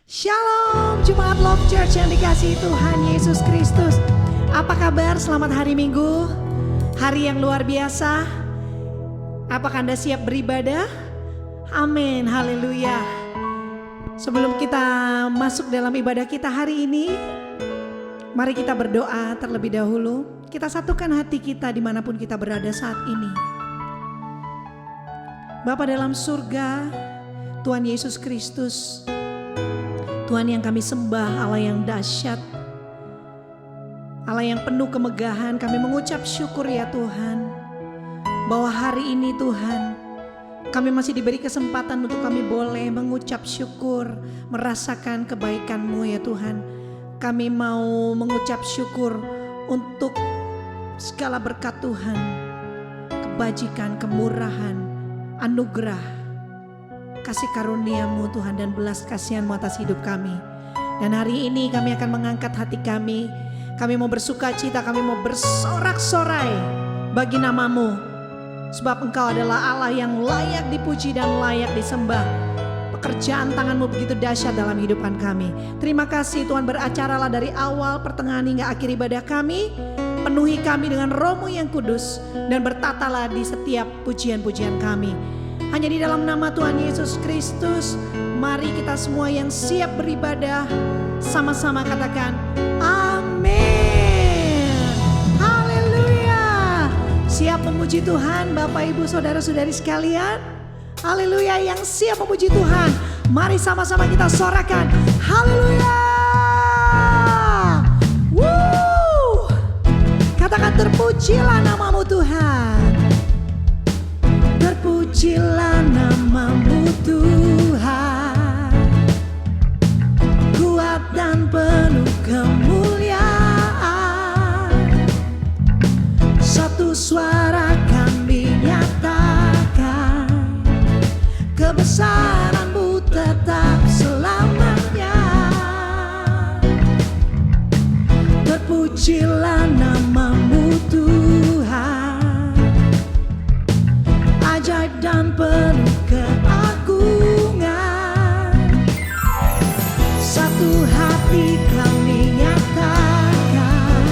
Shalom Jemaat Love Church yang dikasihi Tuhan Yesus Kristus. Apa kabar? Selamat hari Minggu, hari yang luar biasa. Apakah Anda siap beribadah? Amin, haleluya. Sebelum kita masuk dalam ibadah kita hari ini, mari kita berdoa terlebih dahulu. Kita satukan hati kita dimanapun kita berada saat ini. Bapa dalam surga, Tuhan Yesus Kristus, Tuhan yang kami sembah, Allah yang dahsyat, Allah yang penuh kemegahan. Kami mengucap syukur ya Tuhan, bahwa hari ini Tuhan kami masih diberi kesempatan untuk kami boleh mengucap syukur, merasakan kebaikan-Mu ya Tuhan. Kami mau mengucap syukur untuk segala berkat Tuhan, kebajikan, kemurahan, anugerah, kasih karunia-Mu Tuhan dan belas kasihan-Mu atas hidup kami. Dan hari ini kami akan mengangkat hati kami. Kami mau bersuka cita, kami mau bersorak-sorai bagi nama-Mu. Sebab Engkau adalah Allah yang layak dipuji dan layak disembah. Pekerjaan tangan-Mu begitu dahsyat dalam hidupan kami. Terima kasih Tuhan, beracaralah dari awal, pertengahan hingga akhir ibadah kami. Penuhi kami dengan Roh-Mu yang kudus dan bertatalah di setiap pujian-pujian kami. Hanya di dalam nama Tuhan Yesus Kristus, mari kita semua yang siap beribadah sama-sama katakan amin. Haleluya. Siap memuji Tuhan Bapak Ibu Saudara-saudari sekalian? Haleluya. Yang siap memuji Tuhan, mari sama-sama kita sorakan haleluya. Woo. Katakan terpujilah nama-Mu Tuhan. Terpujilah nama-Mu Tuhan, kuat dan penuh kemuliaan. Satu suara kami nyatakan, kebesaran-Mu tetap selamanya. Terpujilah nama-Mu Tuhan, ajaib dan penuh keagungan. Satu hati kami nyatakan,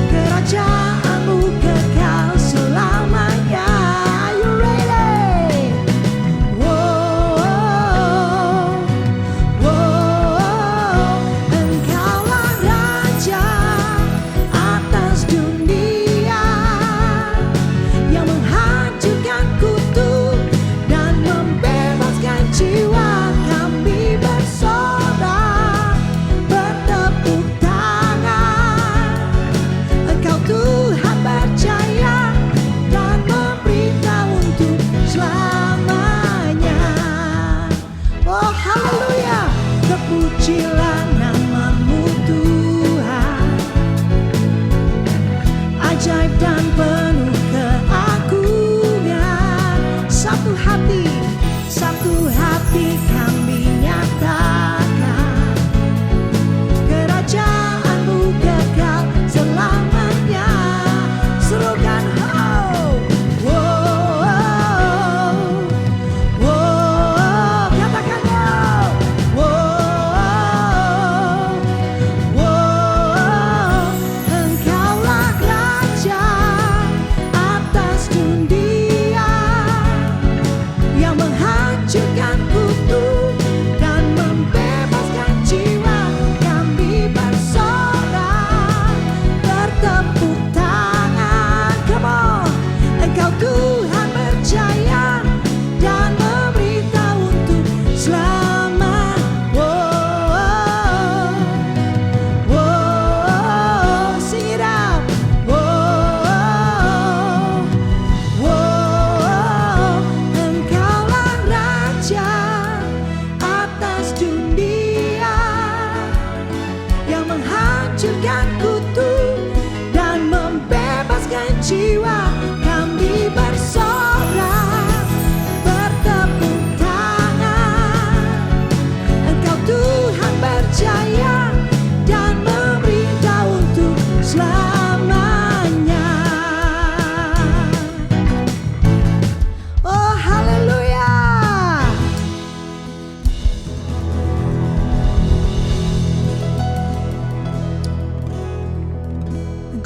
kerajaan-Mu kekal selamanya. Are you ready? Wow, wow, Engkaulah Raja atas dunia, yang menghancurkan kutuk dan membebaskan jiwa. Kami bersorak, bertepuk tangan. Engkau Tuhan percaya dan memberitahu untuk selamanya. Oh haleluya. Terpujilah nama-Mu Tuhan, ajaib dan penuh keagungan. Satu hati kami nyatakan, kerajaan-Mu kekal selamanya. Serukan oh, oh, oh.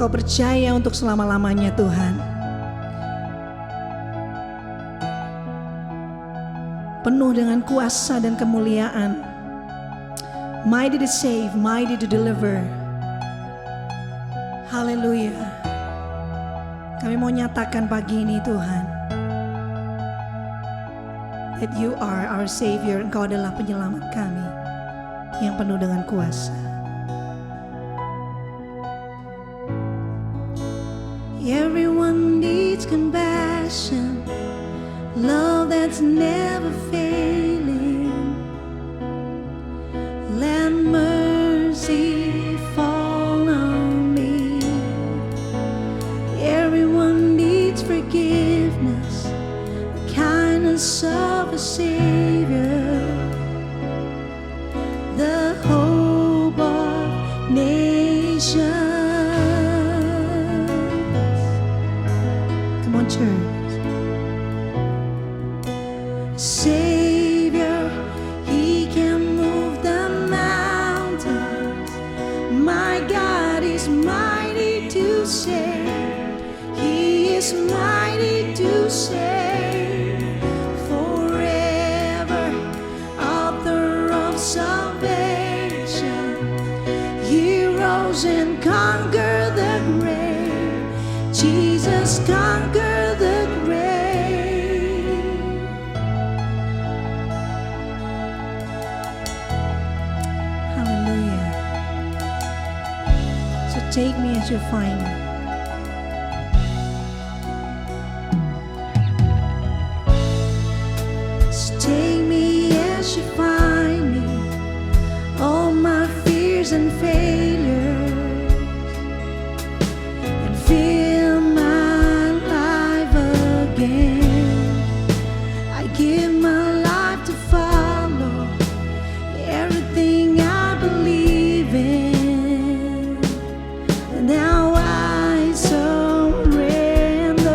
Engkau percaya untuk selama-lamanya Tuhan. Penuh dengan kuasa dan kemuliaan. Mighty to save, mighty to deliver. Haleluya. Kami mau nyatakan pagi ini Tuhan, that you are our Savior. Engkau adalah penyelamat kami yang penuh dengan kuasa. Everyone needs compassion, love that's never failing. Let mercy fall on me. Everyone needs forgiveness, the kindness of a Savior, the hope of nations. Come on, church. Savior, He can move the mountains. My God is mighty to save. He is mighty to save. Forever, author of salvation. He rose and conquered the grave. Jesus conquered the grave. Hallelujah. So take me as you find me. So take me as you find me. All my fears and failures, and fill my life again. I give my life to follow everything I believe in. And now I surrender.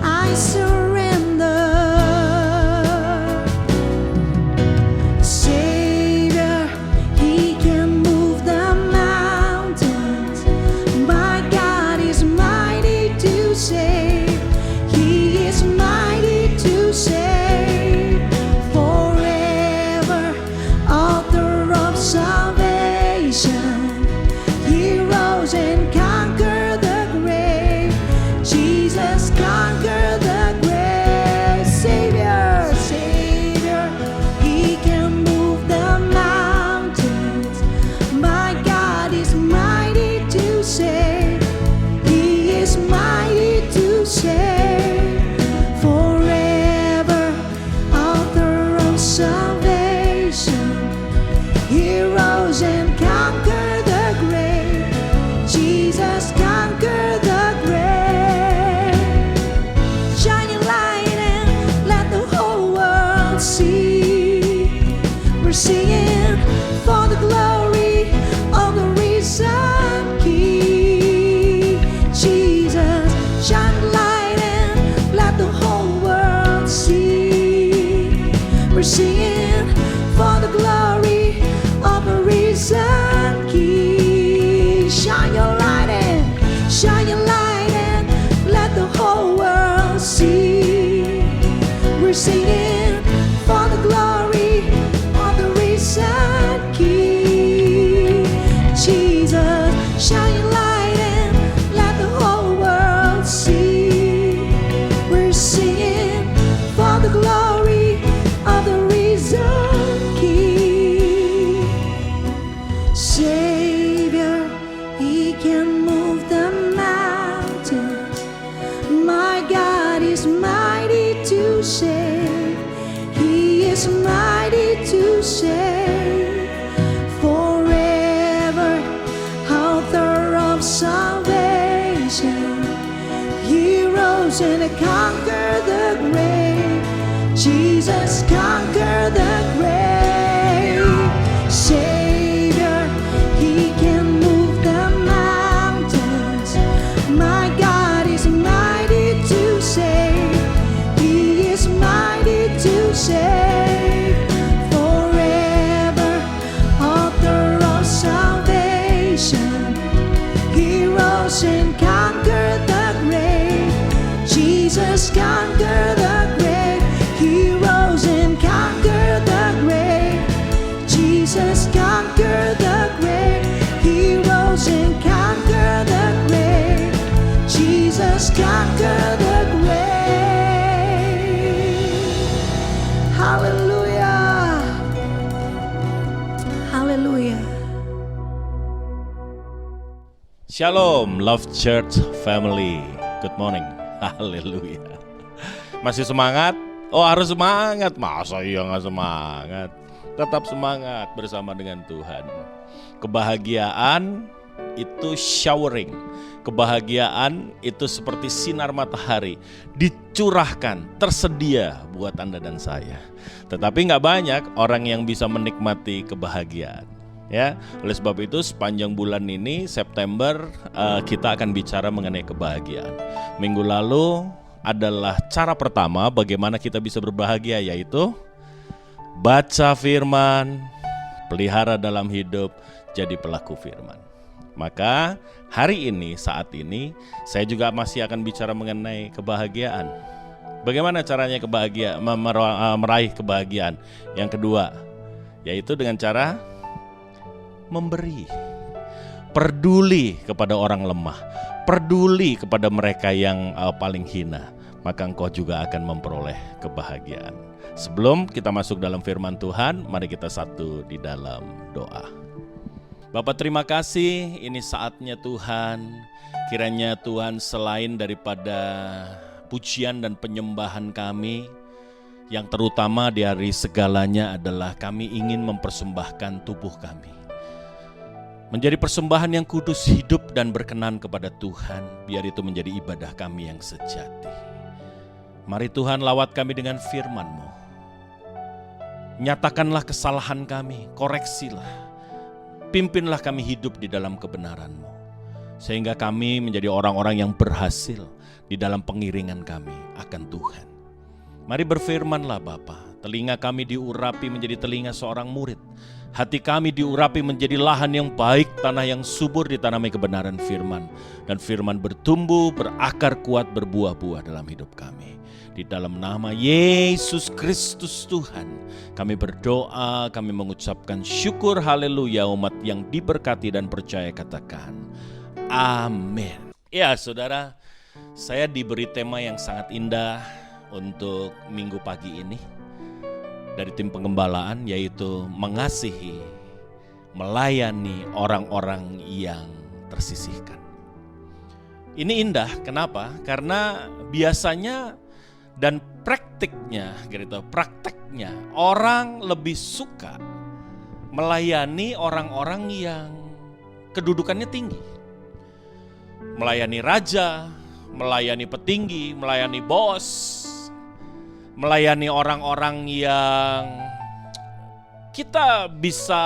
I surrender. Savior, He can move the mountains. My God is mighty to save. He is mighty to save. Forever, author of salvation. He rose and conquered the grave. Jesus conquered the grave. Savior, Savior, He can move the mountains. My God is mighty to save. He is mighty to save. Forever, author of salvation. He rose and conquered the grave. Jesus conquered the grave. Shine your light and let the whole world see. We're singing for the glory of the risen King. Jesus, shine the light and let the whole world see. We're singing for the glory of the risen King. Shine your light and let the whole world see. We're singing for the glory of the risen King. Jesus, shine your light and let the whole world see. We're singing for the glory of the risen King. Savior, He can move the mountains. My God is mighty to save. He is mighty to save. Forever, author of salvation. He rose and conquered the grave. Jesus conquered the grave. Savior, He can move the mountains. My God is mighty to save. He is mighty to save. Forever, author of salvation. conquered the grave. He rose and conquered the grave. Jesus conquered the grave. He rose and conquered the grave. Jesus conquered the grave. Hallelujah. Hallelujah. Shalom, Love Church Family. Good morning. Haleluya. Masih semangat? Oh, harus semangat. Masa iya gak semangat? Tetap semangat bersama dengan Tuhan. Kebahagiaan itu showering. Kebahagiaan itu seperti sinar matahari, dicurahkan, tersedia buat Anda dan saya. Tetapi gak banyak orang yang bisa menikmati kebahagiaan. Ya, oleh sebab itu sepanjang bulan ini September kita akan bicara mengenai kebahagiaan. Minggu lalu adalah cara pertama bagaimana kita bisa berbahagia, yaitu baca firman, pelihara dalam hidup, jadi pelaku firman. Maka hari ini, saat ini saya juga masih akan bicara mengenai kebahagiaan. Bagaimana caranya meraih kebahagiaan? Yang kedua, yaitu dengan cara memberi, peduli kepada orang lemah, peduli kepada mereka yang paling hina, maka engkau juga akan memperoleh kebahagiaan. Sebelum kita masuk dalam firman Tuhan, mari kita satu di dalam doa. Bapa, terima kasih, ini saatnya Tuhan. Kiranya Tuhan, selain daripada pujian dan penyembahan kami, yang terutama di hari segalanya adalah kami ingin mempersembahkan tubuh kami menjadi persembahan yang kudus, hidup dan berkenan kepada Tuhan. Biar itu menjadi ibadah kami yang sejati. Mari Tuhan, lawat kami dengan firman-Mu. Nyatakanlah kesalahan kami, koreksilah. Pimpinlah kami hidup di dalam kebenaran-Mu. Sehingga kami menjadi orang-orang yang berhasil di dalam pengiringan kami akan Tuhan. Mari berfirmanlah Bapa. Telinga kami diurapi menjadi telinga seorang murid. Hati kami diurapi menjadi lahan yang baik, tanah yang subur ditanami kebenaran firman. Dan firman bertumbuh, berakar kuat, berbuah-buah dalam hidup kami. Di dalam nama Yesus Kristus Tuhan, kami berdoa, kami mengucapkan syukur, haleluya. Umat yang diberkati dan percaya katakan, amin. Ya saudara, saya diberi tema yang sangat indah untuk minggu pagi ini dari tim pengembalaan, yaitu mengasihi, melayani orang-orang yang tersisihkan. Ini indah, kenapa? Karena biasanya dan prakteknya orang lebih suka melayani orang-orang yang kedudukannya tinggi. Melayani raja, melayani petinggi, melayani bos, melayani orang-orang yang kita bisa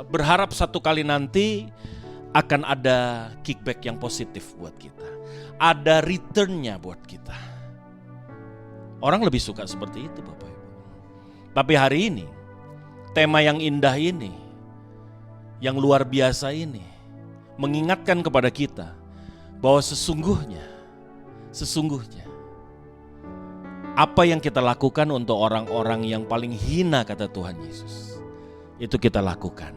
berharap satu kali nanti akan ada kickback yang positif buat kita. Ada returnnya buat kita. Orang lebih suka seperti itu Bapak Ibu. Tapi hari ini, tema yang indah ini, yang luar biasa ini, mengingatkan kepada kita bahwa sesungguhnya apa yang kita lakukan untuk orang-orang yang paling hina, kata Tuhan Yesus, itu kita lakukan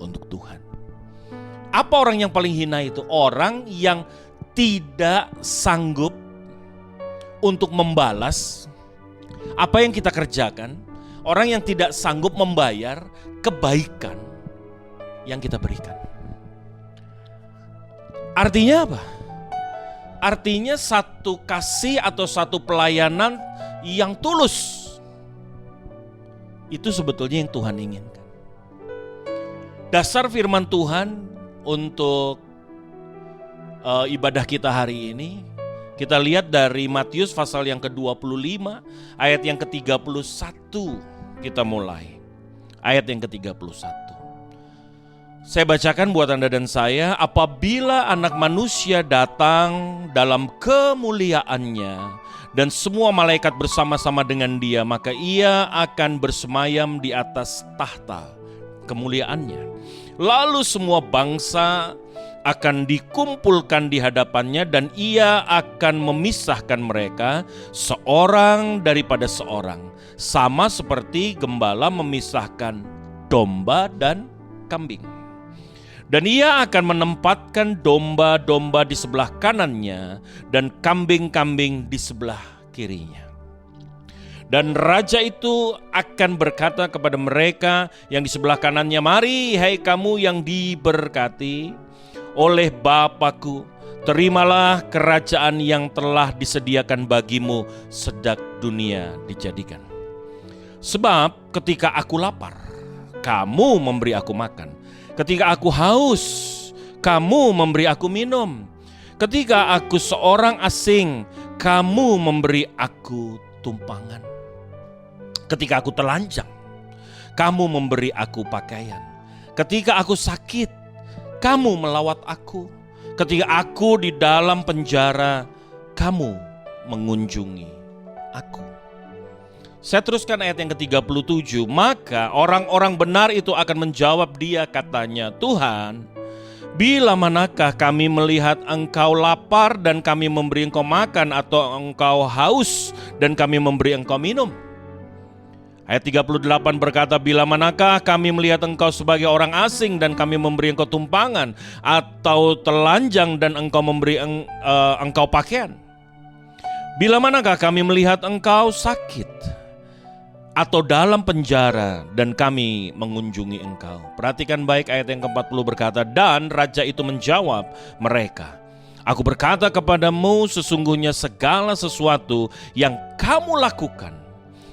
untuk Tuhan. Apa orang yang paling hina itu? Orang yang tidak sanggup untuk membalas apa yang kita kerjakan. Orang yang tidak sanggup membayar kebaikan yang kita berikan. Artinya apa? Artinya satu kasih atau satu pelayanan yang tulus, itu sebetulnya yang Tuhan inginkan. Dasar firman Tuhan untuk ibadah kita hari ini, kita lihat dari Matius pasal yang ke-25 ayat yang ke-31. Kita mulai ayat yang ke-31. Saya bacakan buat Anda dan saya. Apabila anak manusia datang dalam kemuliaannya dan semua malaikat bersama-sama dengan dia, maka ia akan bersemayam di atas tahta kemuliaannya. Lalu semua bangsa akan dikumpulkan di hadapannya dan ia akan memisahkan mereka seorang daripada seorang, sama seperti gembala memisahkan domba dan kambing. Dan ia akan menempatkan domba-domba di sebelah kanannya dan kambing-kambing di sebelah kirinya. Dan raja itu akan berkata kepada mereka yang di sebelah kanannya, "Mari, hai kamu yang diberkati oleh Bapa-Ku, terimalah kerajaan yang telah disediakan bagimu sejak dunia dijadikan. Sebab ketika aku lapar, kamu memberi aku makan. Ketika aku haus, kamu memberi aku minum. Ketika aku seorang asing, kamu memberi aku tumpangan. Ketika aku telanjang, kamu memberi aku pakaian. Ketika aku sakit, kamu melawat aku. Ketika aku di dalam penjara, kamu mengunjungi aku." Saya teruskan ayat yang ke-37. Maka orang-orang benar itu akan menjawab dia, katanya, "Tuhan, bila manakah kami melihat engkau lapar dan kami memberi engkau makan, atau engkau haus dan kami memberi engkau minum?" Ayat 38 berkata, "Bila manakah kami melihat engkau sebagai orang asing dan kami memberi engkau tumpangan, atau telanjang dan engkau memberi engkau pakaian? Bila manakah kami melihat engkau sakit atau dalam penjara dan kami mengunjungi engkau?" Perhatikan baik ayat yang ke-40 berkata, "Dan raja itu menjawab mereka, Aku berkata kepadamu, sesungguhnya segala sesuatu yang kamu lakukan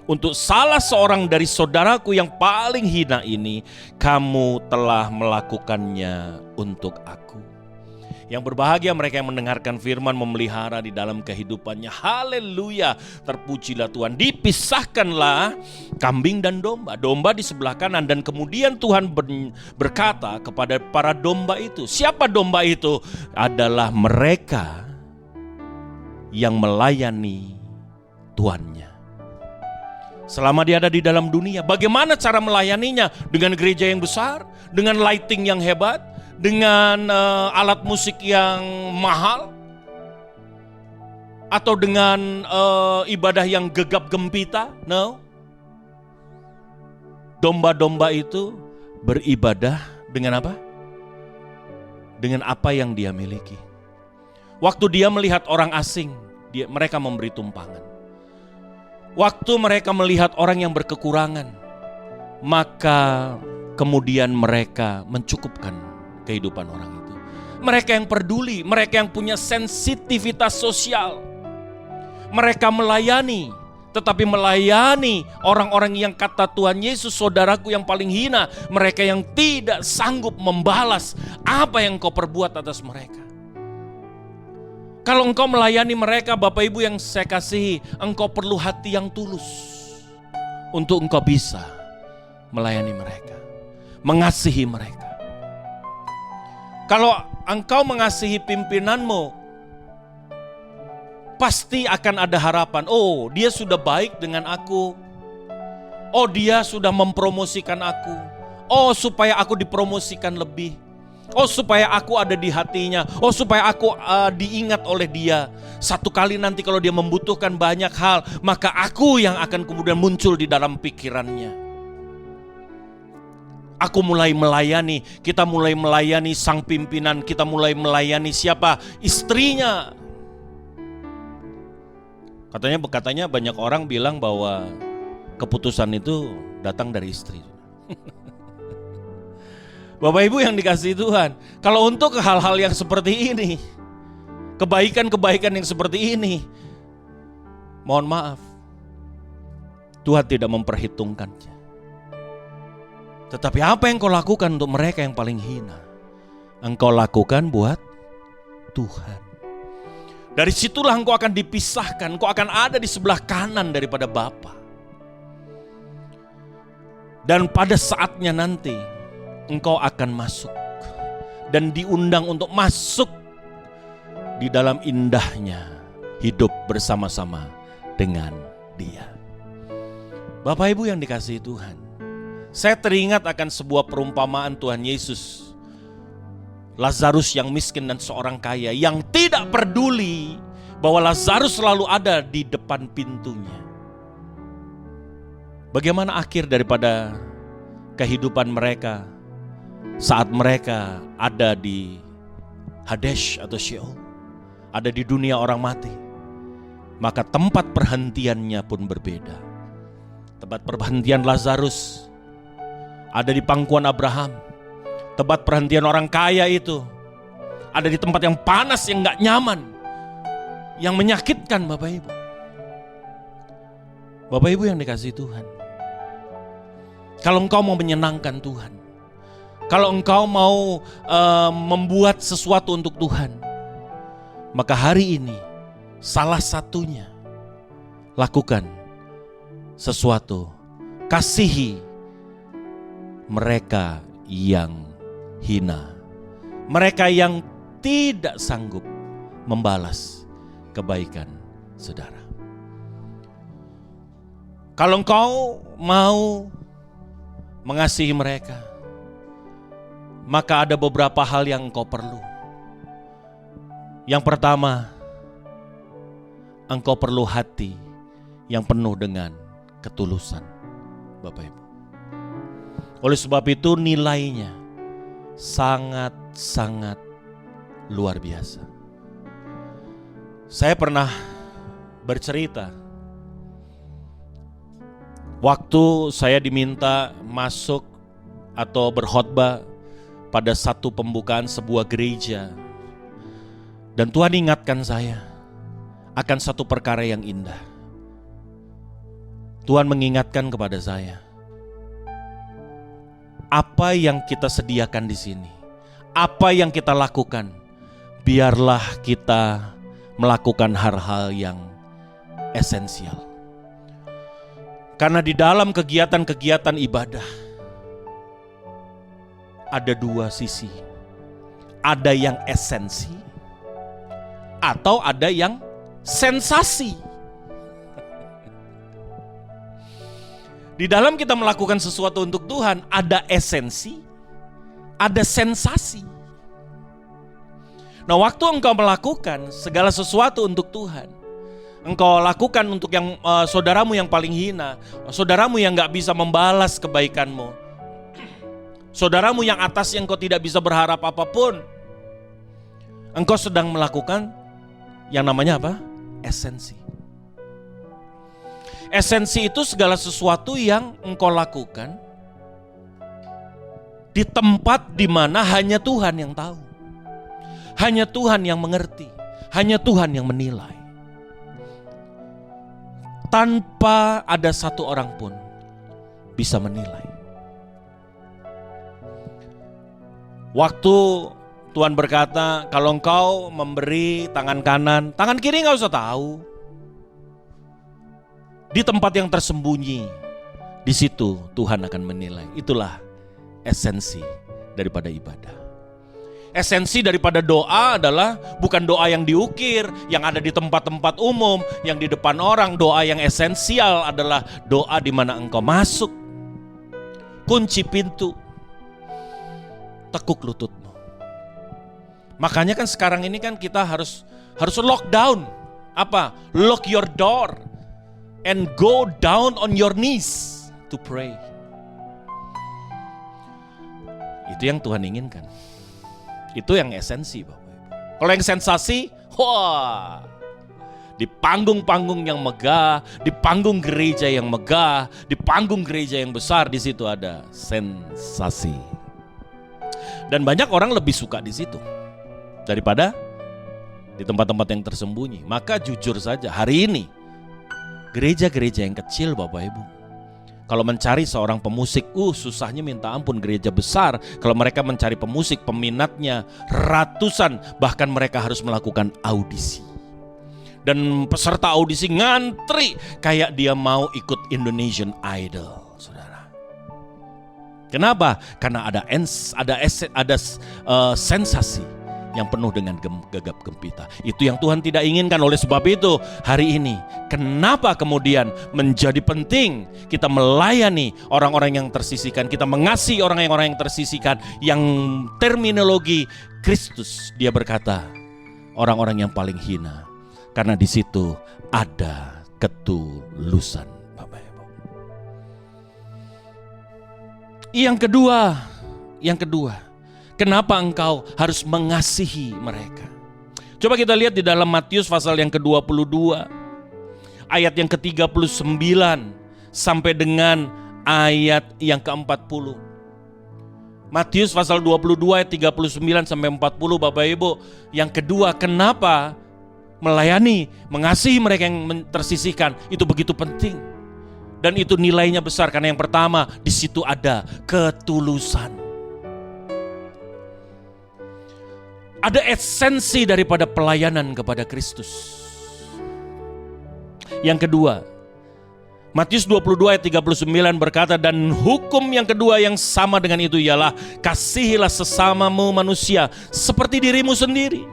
untuk salah seorang dari saudaraku yang paling hina ini, kamu telah melakukannya untuk aku." Yang berbahagia mereka yang mendengarkan firman, memelihara di dalam kehidupannya. Haleluya, terpujilah Tuhan. Dipisahkanlah kambing dan domba. Domba di sebelah kanan, dan kemudian Tuhan berkata kepada para domba itu. Siapa domba itu? Adalah mereka yang melayani tuannya. Selama dia ada di dalam dunia, bagaimana cara melayaninya? Dengan gereja yang besar, dengan lighting yang hebat, dengan alat musik yang mahal, atau dengan ibadah yang gegap gempita? No. Domba-domba itu beribadah dengan apa? Dengan apa yang dia miliki. Waktu dia melihat orang asing, mereka memberi tumpangan. Waktu mereka melihat orang yang berkekurangan, maka kemudian mereka mencukupkan kehidupan orang itu. Mereka yang peduli, mereka yang punya sensitivitas sosial. Mereka melayani, tetapi melayani orang-orang yang kata Tuhan Yesus, saudaraku yang paling hina. Mereka yang tidak sanggup membalas apa yang kau perbuat atas mereka. Kalau engkau melayani mereka, Bapak Ibu yang saya kasihi, engkau perlu hati yang tulus untuk engkau bisa melayani mereka, mengasihi mereka. Kalau engkau mengasihi pimpinanmu, pasti akan ada harapan. Oh, dia sudah baik dengan aku. Oh, dia sudah mempromosikan aku. Oh, supaya aku dipromosikan lebih. Oh, supaya aku ada di hatinya. Oh, supaya aku diingat oleh dia. Satu kali nanti kalau dia membutuhkan banyak hal, maka aku yang akan kemudian muncul di dalam pikirannya. Aku mulai melayani, kita mulai melayani sang pimpinan, kita mulai melayani siapa? Istrinya. Katanya banyak orang bilang bahwa keputusan itu datang dari istri. Bapak Ibu yang dikasihi Tuhan, kalau untuk hal-hal yang seperti ini, kebaikan-kebaikan yang seperti ini, mohon maaf, Tuhan tidak memperhitungkannya. Tetapi apa yang kau lakukan untuk mereka yang paling hina, engkau lakukan buat Tuhan. Dari situlah engkau akan dipisahkan, engkau akan ada di sebelah kanan daripada Bapa. Dan pada saatnya nanti, engkau akan masuk dan diundang untuk masuk di dalam indahnya hidup bersama-sama dengan Dia. Bapak Ibu yang dikasihi Tuhan, saya teringat akan sebuah perumpamaan Tuhan Yesus Lazarus yang miskin dan seorang kaya yang tidak peduli bahwa Lazarus selalu ada di depan pintunya. Bagaimana akhir daripada kehidupan mereka saat mereka ada di Hades atau Sheol, ada di dunia orang mati? Maka tempat perhentiannya pun berbeda. Tempat perhentian Lazarus ada di pangkuan Abraham. Tempat perhentian orang kaya itu ada di tempat yang panas, yang gak nyaman, yang menyakitkan Bapak Ibu. Bapak Ibu yang dikasihi Tuhan, kalau engkau mau menyenangkan Tuhan, kalau engkau mau membuat sesuatu untuk Tuhan, maka hari ini salah satunya lakukan sesuatu. Kasihi mereka yang hina, mereka yang tidak sanggup membalas kebaikan saudara. Kalau engkau mau mengasihi mereka, maka ada beberapa hal yang engkau perlu. Yang pertama, engkau perlu hati yang penuh dengan ketulusan, Bapak Ibu. Oleh sebab itu nilainya sangat-sangat luar biasa. Saya pernah bercerita waktu saya diminta masuk atau berkhotbah pada satu pembukaan sebuah gereja, dan Tuhan ingatkan saya akan satu perkara yang indah. Tuhan mengingatkan kepada saya, apa yang kita sediakan di sini, apa yang kita lakukan, biarlah kita melakukan hal-hal yang esensial. Karena di dalam kegiatan-kegiatan ibadah ada dua sisi. Ada yang esensi atau ada yang sensasi. Di dalam kita melakukan sesuatu untuk Tuhan, ada esensi, ada sensasi. Nah, waktu engkau melakukan segala sesuatu untuk Tuhan, engkau lakukan untuk yang saudaramu yang paling hina, saudaramu yang gak bisa membalas kebaikanmu, saudaramu yang atas yang engkau tidak bisa berharap apapun, engkau sedang melakukan yang namanya apa? Esensi. Esensi itu segala sesuatu yang engkau lakukan di tempat di mana hanya Tuhan yang tahu, hanya Tuhan yang mengerti, hanya Tuhan yang menilai. Tanpa ada satu orang pun bisa menilai. Waktu Tuhan berkata, kalau engkau memberi tangan kanan, tangan kiri gak usah tahu. Di tempat yang tersembunyi, di situ Tuhan akan menilai. Itulah esensi daripada ibadah. Esensi daripada doa adalah bukan doa yang diukir, yang ada di tempat-tempat umum, yang di depan orang. Doa yang esensial adalah doa di mana engkau masuk, kunci pintu, tekuk lututmu. Makanya kan sekarang ini kan kita harus lockdown. Apa? Lock your door and go down on your knees to pray. Itu yang Tuhan inginkan. Itu yang esensi, Bapak Ibu. Kalau yang sensasi, wah, di panggung-panggung yang megah, di panggung gereja yang megah, di panggung gereja yang besar, di situ ada sensasi. Dan banyak orang lebih suka di situ daripada di tempat-tempat yang tersembunyi. Maka jujur saja, hari ini gereja-gereja yang kecil, Bapak Ibu, kalau mencari seorang pemusik, susahnya minta ampun. Gereja besar, kalau mereka mencari pemusik, peminatnya ratusan, bahkan mereka harus melakukan audisi. Dan peserta audisi ngantri kayak dia mau ikut Indonesian Idol, saudara. Kenapa? Karena ada sensasi, yang penuh dengan gegap gempita. Itu yang Tuhan tidak inginkan. Oleh sebab itu hari ini kenapa kemudian menjadi penting kita melayani orang-orang yang tersisihkan, kita mengasihi orang-orang yang tersisihkan, yang terminologi Kristus dia berkata orang-orang yang paling hina, karena di situ ada ketulusan. Bapak Ibu. Yang kedua, kenapa engkau harus mengasihi mereka? Coba kita lihat di dalam Matius pasal yang ke-22, ayat yang ke-39 sampai dengan ayat yang ke-40. Matius pasal 22 ayat 39 sampai 40, Bapak Ibu. Yang kedua, kenapa melayani, mengasihi mereka yang tersisihkan itu begitu penting. Dan itu nilainya besar karena yang pertama, di situ ada ketulusan. Ada esensi daripada pelayanan kepada Kristus. Yang kedua, Matius 22 ayat 39 berkata, dan hukum yang kedua yang sama dengan itu ialah kasihilah sesamamu manusia seperti dirimu sendiri.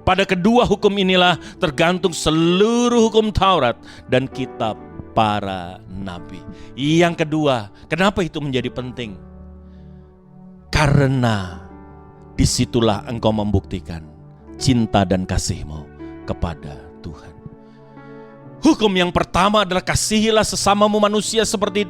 Pada kedua hukum inilah tergantung seluruh hukum Taurat dan kitab para nabi. Yang kedua, kenapa itu menjadi penting? Karena disitulah engkau membuktikan cinta dan kasihmu kepada Tuhan. Hukum yang pertama adalah kasihilah sesamamu manusia seperti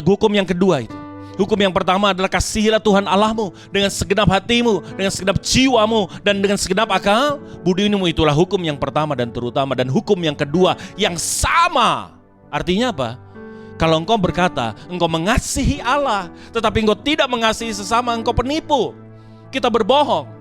hukum yang kedua itu. Hukum yang pertama adalah kasihilah Tuhan Allahmu dengan segenap hatimu, dengan segenap jiwamu, dan dengan segenap akal budimu. Itulah hukum yang pertama dan terutama. Dan hukum yang kedua yang sama. Artinya apa? Kalau engkau berkata engkau mengasihi Allah, tetapi engkau tidak mengasihi sesama, engkau penipu. Kita berbohong.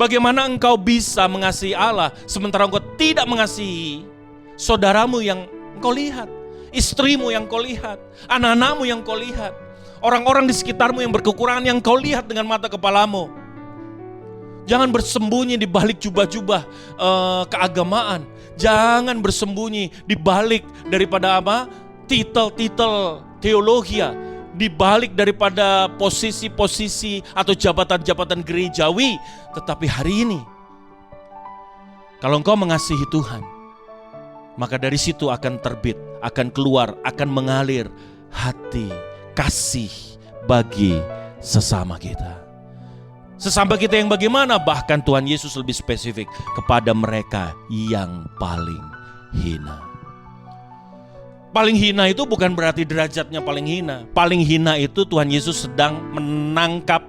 Bagaimana engkau bisa mengasihi Allah sementara engkau tidak mengasihi saudaramu yang engkau lihat, istrimu yang kau lihat, anak-anakmu yang kau lihat, orang-orang di sekitarmu yang berkekurangan yang kau lihat dengan mata kepalamu. Jangan bersembunyi di balik jubah-jubah keagamaan. Jangan bersembunyi di balik daripada apa? Titel-titel teologia, di balik daripada posisi-posisi atau jabatan-jabatan gerejawi. Tetapi hari ini, kalau engkau mengasihi Tuhan, maka dari situ akan terbit, akan keluar, akan mengalir hati kasih bagi sesama kita. Sesama kita yang bagaimana? Bahkan Tuhan Yesus lebih spesifik kepada mereka yang paling hina. Paling hina itu bukan berarti derajatnya paling hina. Paling hina itu Tuhan Yesus sedang menangkap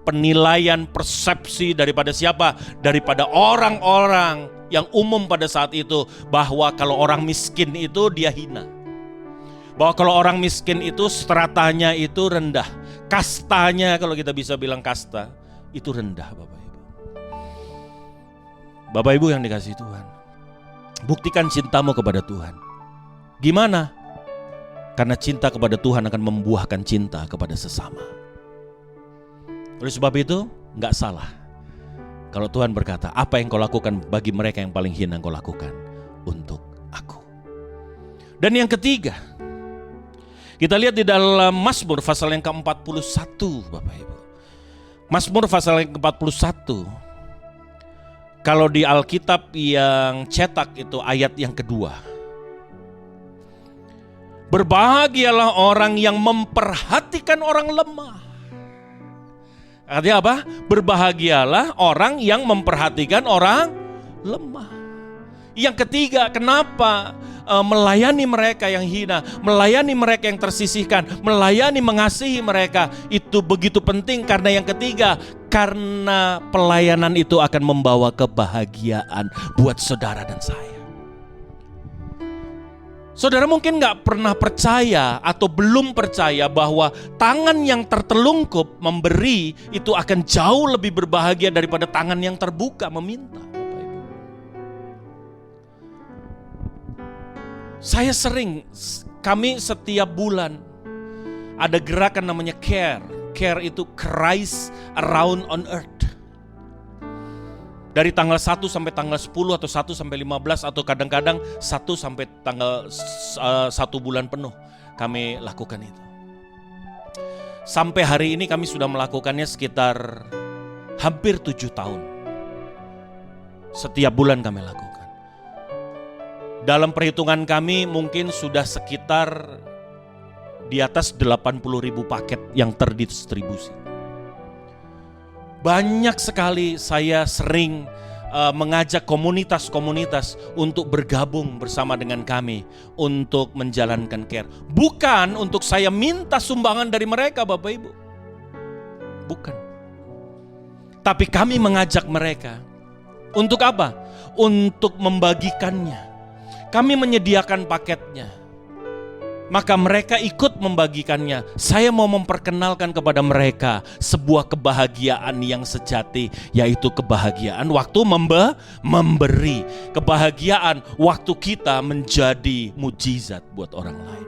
penilaian persepsi daripada siapa? Daripada orang-orang yang umum pada saat itu, bahwa kalau orang miskin itu dia hina. Bahwa kalau orang miskin itu stratanya itu rendah. Kastanya, kalau kita bisa bilang kasta, itu rendah, Bapak Ibu. Bapak Ibu yang dikasihi Tuhan, buktikan cintamu kepada Tuhan. Gimana? Karena cinta kepada Tuhan akan membuahkan cinta kepada sesama. Oleh sebab itu, gak salah kalau Tuhan berkata, apa yang kau lakukan bagi mereka yang paling hina, kau lakukan untuk aku. Dan yang ketiga, kita lihat di dalam Mazmur pasal yang ke-41, Bapak Ibu. Mazmur pasal yang ke-41. Kalau di Alkitab yang cetak itu ayat yang kedua. Berbahagialah orang yang memperhatikan orang lemah. Artinya apa? Berbahagialah orang yang memperhatikan orang lemah. Yang ketiga, kenapa melayani mereka yang hina, melayani mereka yang tersisihkan, melayani mengasihi mereka itu begitu penting? Karena yang ketiga, karena pelayanan itu akan membawa kebahagiaan buat saudara dan saya. Saudara mungkin gak pernah percaya atau belum percaya bahwa tangan yang tertelungkup memberi itu akan jauh lebih berbahagia daripada tangan yang terbuka meminta. Saya kami setiap bulan ada gerakan namanya CARE. CARE itu Christ Around on Earth. Dari tanggal 1 sampai tanggal 10 atau 1 sampai 15 atau kadang-kadang 1 sampai tanggal 1 bulan penuh kami lakukan itu. Sampai hari ini kami sudah melakukannya sekitar hampir 7 tahun. Setiap bulan kami lakukan. Dalam perhitungan kami mungkin sudah sekitar di atas 80.000 paket yang terdistribusi. Banyak sekali saya sering mengajak komunitas-komunitas untuk bergabung bersama dengan kami untuk menjalankan care. Bukan untuk saya minta sumbangan dari mereka, Bapak Ibu. Bukan. Tapi kami mengajak mereka. Untuk apa? Untuk membagikannya. Kami menyediakan paketnya. Maka mereka ikut membagikannya. Saya mau memperkenalkan kepada mereka sebuah kebahagiaan yang sejati, yaitu kebahagiaan waktu memberi. Kebahagiaan waktu kita menjadi mujizat buat orang lain.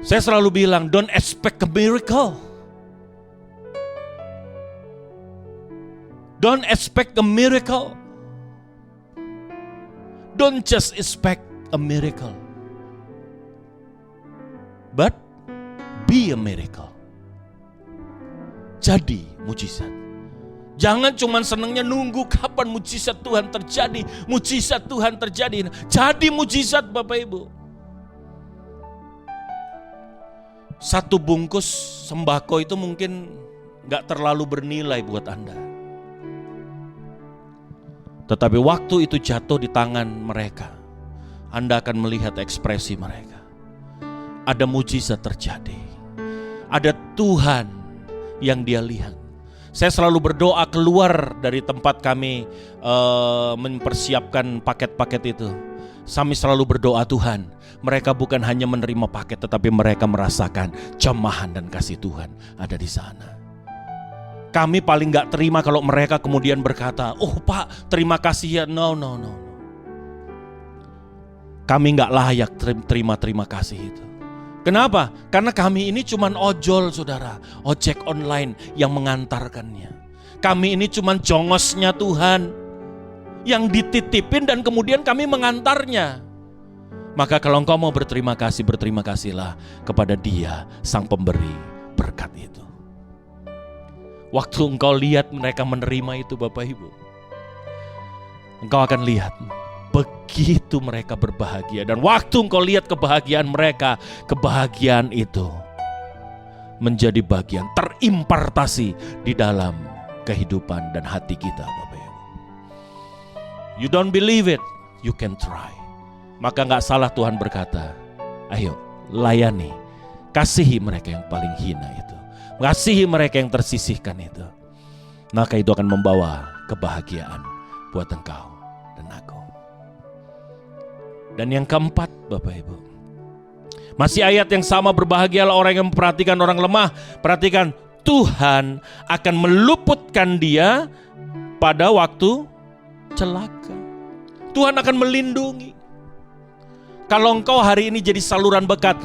Saya selalu bilang, don't expect a miracle. Don't expect a miracle. Don't just expect a miracle. But be a miracle. Jadi mujizat. Jangan cuma senangnya nunggu kapan mujizat Tuhan terjadi. Mujizat Tuhan terjadi. Jadi mujizat, Bapak Ibu. 1 bungkus sembako itu mungkin gak terlalu bernilai buat Anda. Tetapi waktu itu jatuh di tangan mereka, Anda akan melihat ekspresi mereka. Ada mujizat terjadi. Ada Tuhan yang dia lihat. Saya selalu berdoa keluar dari tempat kami mempersiapkan paket-paket itu. Kami selalu berdoa, Tuhan, mereka bukan hanya menerima paket, tetapi mereka merasakan jamahan dan kasih Tuhan ada di sana. Kami paling gak terima kalau mereka kemudian berkata, oh Pak, terima kasih ya. No. Kami gak layak terima kasih itu. Kenapa? Karena kami ini cuman ojol, saudara. Ojek online yang mengantarkannya. Kami ini cuman jongosnya Tuhan yang dititipin dan kemudian kami mengantarnya. Maka kalau engkau mau berterima kasih, berterima kasihlah kepada Dia, Sang Pemberi berkat itu. Waktu engkau lihat mereka menerima itu, Bapak Ibu, engkau akan lihat begitu mereka berbahagia. Dan waktu engkau lihat kebahagiaan mereka, kebahagiaan itu menjadi bagian terimpartasi di dalam kehidupan dan hati kita, Bapak Ibu. You don't believe it, you can try. Maka gak salah Tuhan berkata, ayo layani, kasihi mereka yang paling hina itu, kasihi mereka yang tersisihkan itu. Maka itu akan membawa kebahagiaan buat engkau dan aku. Dan yang keempat, Bapak Ibu, masih ayat yang sama, berbahagialah orang yang memperhatikan orang lemah. Perhatikan, Tuhan akan meluputkan dia pada waktu celaka. Tuhan akan melindungi. Kalau engkau hari ini jadi saluran berkat,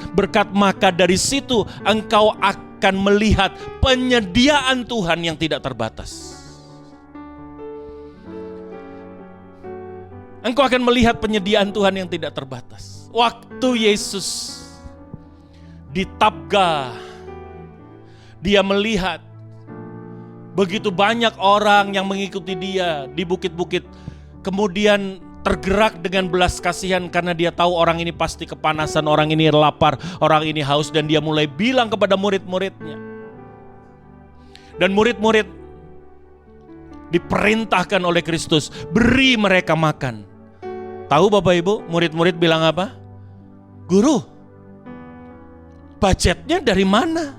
maka dari situ engkau akan melihat penyediaan Tuhan yang tidak terbatas. Engkau akan melihat penyediaan Tuhan yang tidak terbatas. Waktu Yesus di Tabga, dia melihat begitu banyak orang yang mengikuti dia di bukit-bukit. Kemudian tergerak dengan belas kasihan karena dia tahu orang ini pasti kepanasan, orang ini lapar, orang ini haus. Dan dia mulai bilang kepada murid-muridnya. Dan murid-murid diperintahkan oleh Kristus, beri mereka makan. Tahu Bapak Ibu, murid-murid bilang apa? Guru, budgetnya dari mana?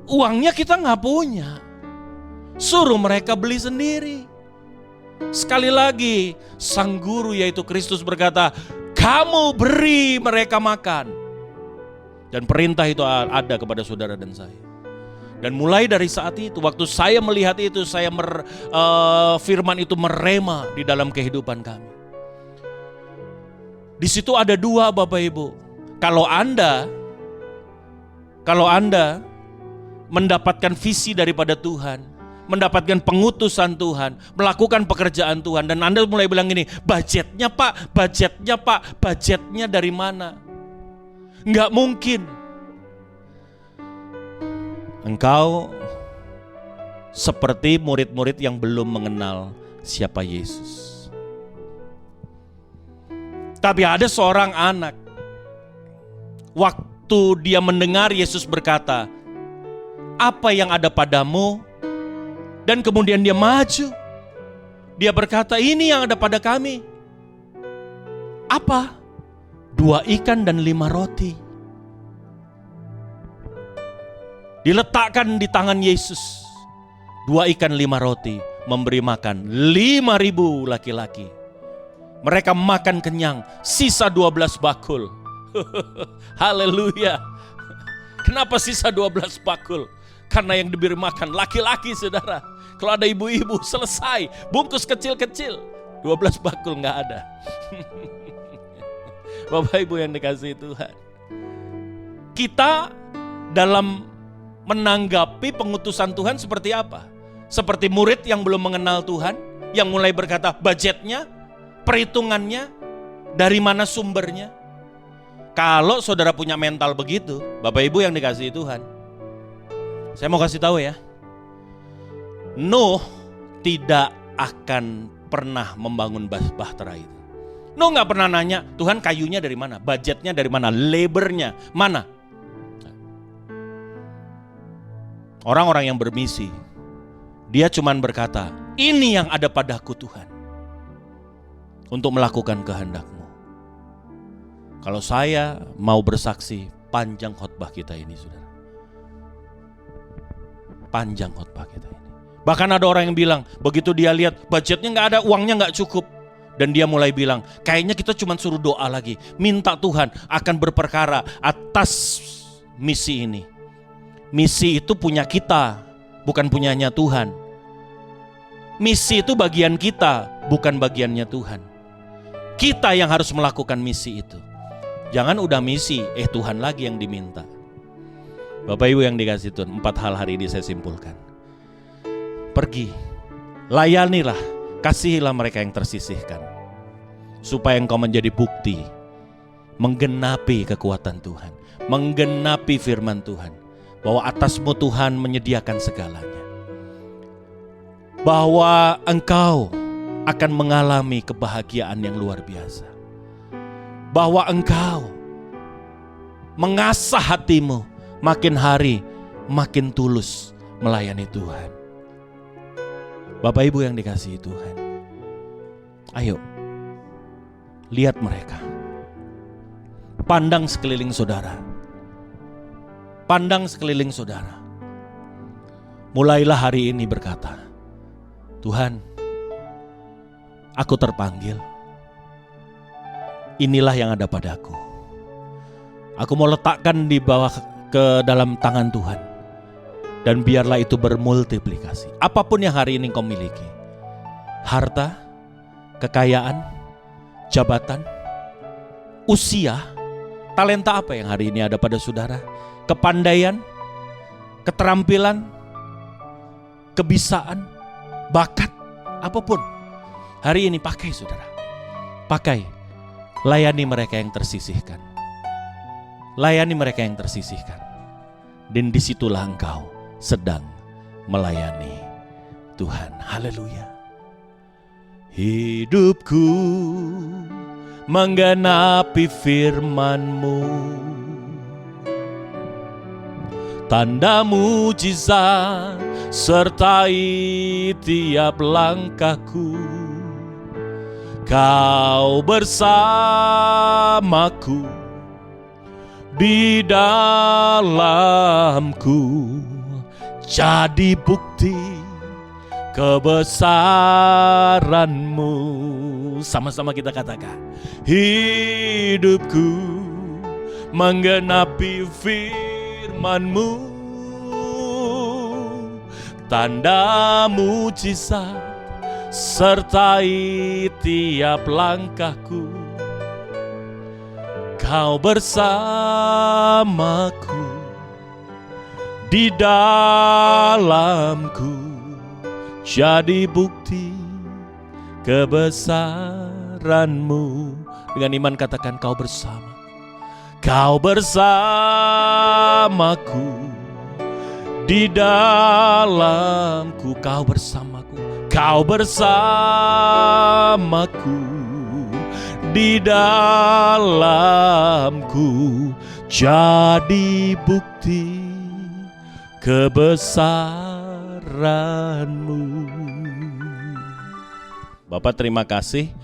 Uangnya kita gak punya. Suruh mereka beli sendiri. Sekali lagi, sang guru yaitu Kristus berkata, kamu beri mereka makan. Dan perintah itu ada kepada saudara dan saya. Dan mulai dari saat itu, waktu saya melihat itu, firman itu merema di dalam kehidupan kami. Di situ ada dua, Bapak Ibu. Kalau Anda mendapatkan visi daripada Tuhan, mendapatkan pengutusan Tuhan, melakukan pekerjaan Tuhan, dan Anda mulai bilang gini, budgetnya Pak, budgetnya dari mana? Enggak mungkin. engkau seperti murid-murid yang belum mengenal siapa Yesus. Tapi ada seorang anak, waktu dia mendengar Yesus berkata, "Apa yang ada padamu?" Dan kemudian dia maju. Dia berkata, "Ini yang ada pada kami." Apa? 2 ikan dan 5 roti. Diletakkan di tangan Yesus. 2 ikan 5 roti memberi makan 5.000 laki-laki. Mereka makan kenyang, sisa 12 bakul. Haleluya. Kenapa sisa 12 bakul? Karena yang diberi makan laki-laki, saudara. Kalau ada ibu-ibu, selesai. Bungkus kecil-kecil, 12 bakul nggak ada. Bapak Ibu yang dikasihi Tuhan, kita dalam menanggapi pengutusan Tuhan seperti apa? Seperti murid yang belum mengenal Tuhan, yang mulai berkata budgetnya, perhitungannya, dari mana sumbernya. Kalau saudara punya mental begitu, Bapak Ibu yang dikasihi Tuhan, saya mau kasih tahu ya, Nuh tidak akan pernah membangun bahtera itu. Nuh gak pernah nanya, Tuhan kayunya dari mana, budgetnya dari mana, labornya mana. Orang-orang yang bermisi, dia cuman berkata, ini yang ada padaku Tuhan, untuk melakukan kehendak-Mu. Kalau saya mau bersaksi, panjang khotbah kita ini, saudara. Panjang khotbah kita ini. Bahkan ada orang yang bilang, begitu dia lihat budgetnya gak ada, uangnya gak cukup, dan dia mulai bilang, kayaknya kita cuma suruh doa lagi, minta Tuhan akan berperkara atas misi ini. Misi itu punya kita, bukan punyanya Tuhan. Misi itu bagian kita, bukan bagiannya Tuhan. Kita yang harus melakukan misi itu. Jangan udah misi, Tuhan lagi yang diminta. Bapak Ibu yang dikasih Tuhan, 4 hal hari ini saya simpulkan. Pergi, layanilah, kasihilah mereka yang tersisihkan, supaya engkau menjadi bukti, menggenapi kekuatan Tuhan, menggenapi firman Tuhan, bahwa atasmu Tuhan menyediakan segalanya, bahwa engkau akan mengalami kebahagiaan yang luar biasa, bahwa engkau mengasah hatimu makin hari makin tulus melayani Tuhan. Bapak Ibu yang dikasihi Tuhan, ayo lihat mereka, pandang sekeliling saudara, pandang sekeliling saudara. Mulailah hari ini berkata, Tuhan, aku terpanggil, inilah yang ada padaku. Aku mau letakkan di bawah ke dalam tangan Tuhan, dan biarlah itu bermultiplikasi. Apapun yang hari ini kau miliki, harta, kekayaan, jabatan, usia, talenta apa yang hari ini ada pada saudara, kepandaian, keterampilan, kebisaan, bakat, apapun, hari ini pakai saudara. Pakai, layani mereka yang tersisihkan. Layani mereka yang tersisihkan. Dan disitulah engkau sedang melayani Tuhan. Haleluya. Hidupku menggenapi firman-Mu, tanda mujizat sertai tiap langkahku. Kau bersamaku, di dalamku, jadi bukti kebesaran-Mu. Sama-sama kita katakan, hidupku menggenapi firman-Mu, tanda mujizat sertai tiap langkahku. Kau bersamaku, di dalamku, jadi bukti kebesaran-Mu. Dengan iman katakan, kau bersama. Kau bersamaku, Di dalamku Kau bersamaku, Kau bersamaku. Di dalamku jadi bukti kebesaran-Mu. Bapak, terima kasih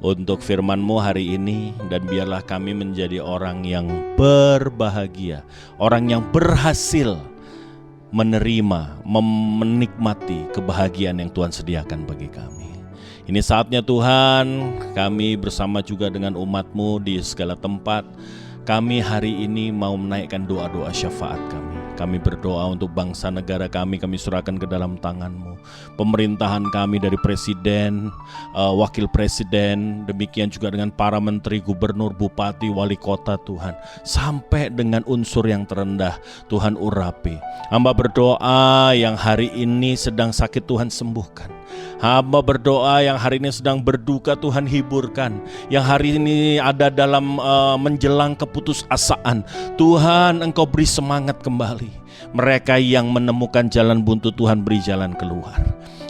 untuk firman-Mu hari ini, dan biarlah kami menjadi orang yang berbahagia, orang yang berhasil menerima, menikmati kebahagiaan yang Tuhan sediakan bagi kami. Ini saatnya Tuhan, kami bersama juga dengan umat-Mu di segala tempat, kami hari ini mau menaikkan doa-doa syafaat kami. Kami berdoa untuk bangsa negara kami serahkan ke dalam tangan-Mu. Pemerintahan kami dari presiden, wakil presiden, demikian juga dengan para menteri, gubernur, bupati, wali kota Tuhan. Sampai dengan unsur yang terendah, Tuhan urapi. Hamba berdoa yang hari ini sedang sakit, Tuhan sembuhkan. Hamba berdoa yang hari ini sedang berduka, Tuhan hiburkan. Yang hari ini ada dalam menjelang keputusasaan, Tuhan Engkau beri semangat kembali. Mereka yang menemukan jalan buntu, Tuhan beri jalan keluar.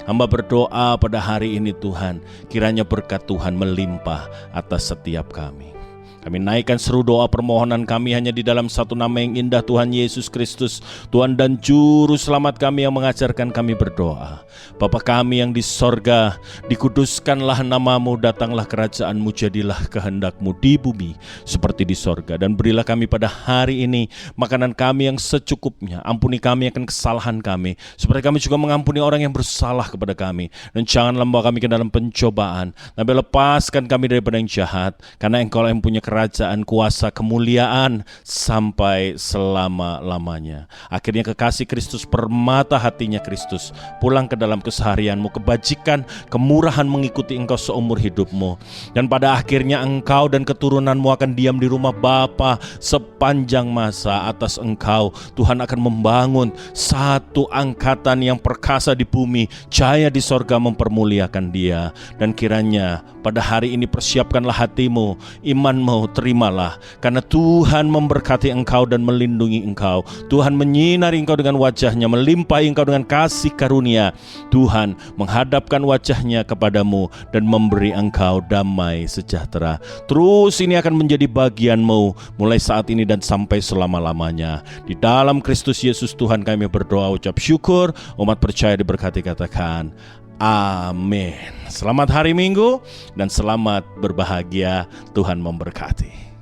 Hamba berdoa pada hari ini Tuhan, kiranya berkat Tuhan melimpah atas setiap kami. Kami naikkan seru doa permohonan kami hanya di dalam satu nama yang indah, Tuhan Yesus Kristus, Tuhan dan Juru Selamat kami yang mengajarkan kami berdoa. Bapa kami yang di sorga, dikuduskanlah nama-Mu, datanglah kerajaan-Mu, jadilah kehendak-Mu di bumi seperti di sorga. Dan berilah kami pada hari ini makanan kami yang secukupnya. Ampuni kami akan kesalahan kami, seperti kami juga mengampuni orang yang bersalah kepada kami. Dan janganlah membawa kami ke dalam pencobaan, tapi lepaskan kami daripada yang jahat, karena Engkau yang punya kerajaan, kuasa, kemuliaan sampai selama-lamanya. Akhirnya kekasih Kristus, permata hatinya Kristus, pulang ke dalam keseharianmu, kebajikan, kemurahan mengikuti engkau seumur hidupmu. Dan pada akhirnya engkau dan keturunanmu akan diam di rumah Bapa sepanjang masa. Atas engkau Tuhan akan membangun satu angkatan yang perkasa di bumi, jaya di sorga mempermuliakan Dia. Dan kiranya pada hari ini persiapkanlah hatimu, imanmu terimalah, karena Tuhan memberkati engkau dan melindungi engkau. Tuhan menyinari engkau dengan wajahnya, melimpahi engkau dengan kasih karunia. Tuhan menghadapkan wajahnya kepadamu dan memberi engkau damai sejahtera. Terus ini akan menjadi bagianmu mulai saat ini dan sampai selama-lamanya. Di dalam Kristus Yesus Tuhan kami berdoa, ucap syukur. Umat percaya diberkati katakan amin. Selamat hari Minggu dan selamat berbahagia. Tuhan memberkati.